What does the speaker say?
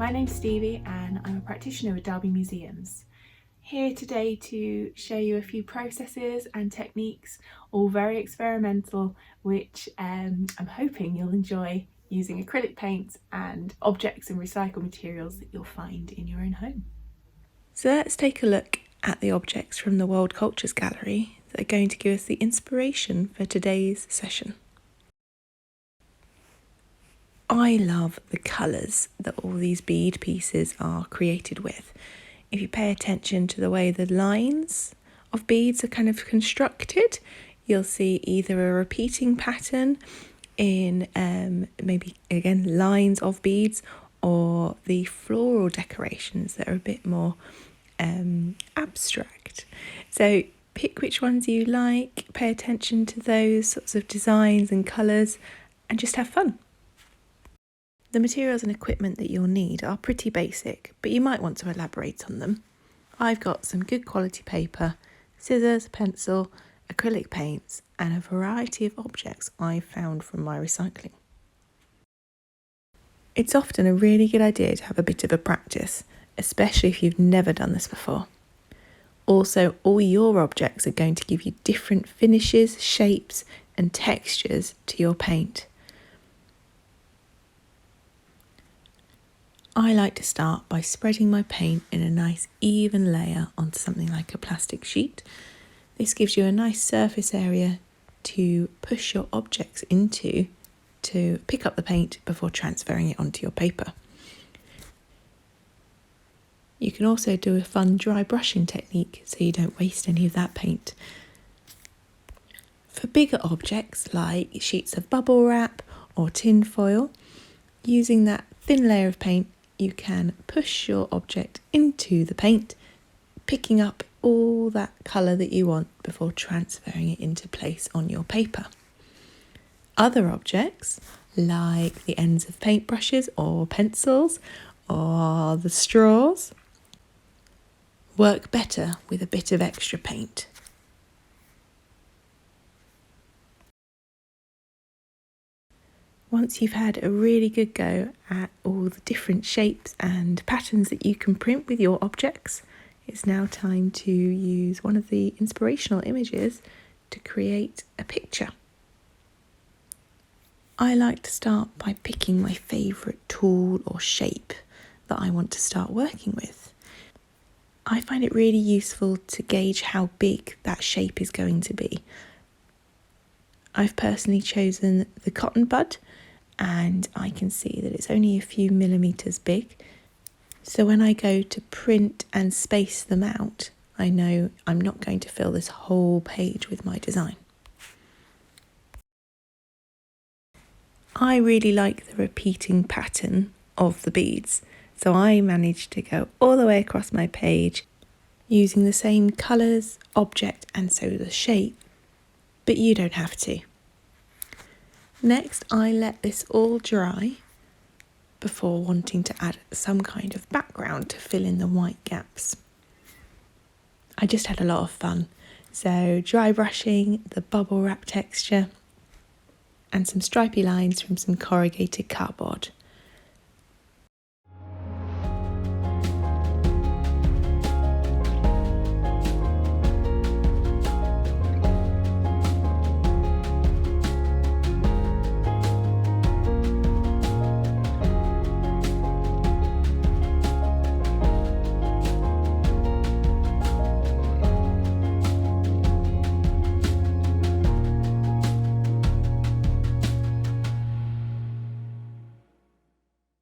My name's Stevie and I'm a practitioner with Derby Museums. Here today to show you a few processes and techniques, all very experimental, which I'm hoping you'll enjoy using acrylic paints and objects and recycled materials that you'll find in your own home. So let's take a look at the objects from the World Cultures Gallery that are going to give us the inspiration for today's session. I love the colours that all these bead pieces are created with. If you pay attention to the way the lines of beads are kind of constructed, you'll see either a repeating pattern in maybe again lines of beads, or the floral decorations that are a bit more abstract. So pick which ones you like, pay attention to those sorts of designs and colours, and just have fun. The materials and equipment that you'll need are pretty basic, but you might want to elaborate on them. I've got some good quality paper, scissors, pencil, acrylic paints, and a variety of objects I've found from my recycling. It's often a really good idea to have a bit of a practice, especially if you've never done this before. Also, all your objects are going to give you different finishes, shapes, and textures to your paint. I like to start by spreading my paint in a nice even layer onto something like a plastic sheet. This gives you a nice surface area to push your objects into to pick up the paint before transferring it onto your paper. You can also do a fun dry brushing technique so you don't waste any of that paint. For bigger objects like sheets of bubble wrap or tin foil, using that thin layer of paint, you can push your object into the paint, picking up all that colour that you want before transferring it into place on your paper. Other objects, like the ends of paintbrushes or pencils or the straws, work better with a bit of extra paint. Once you've had a really good go at all the different shapes and patterns that you can print with your objects, it's now time to use one of the inspirational images to create a picture. I like to start by picking my favourite tool or shape that I want to start working with. I find it really useful to gauge how big that shape is going to be. I've personally chosen the cotton bud, and I can see that it's only a few millimetres big. So when I go to print and space them out, I know I'm not going to fill this whole page with my design. I really like the repeating pattern of the beads, so I managed to go all the way across my page using the same colours, object, and so the shape, but you don't have to. Next, I let this all dry before wanting to add some kind of background to fill in the white gaps. I just had a lot of fun, so dry brushing the bubble wrap texture and some stripy lines from some corrugated cardboard.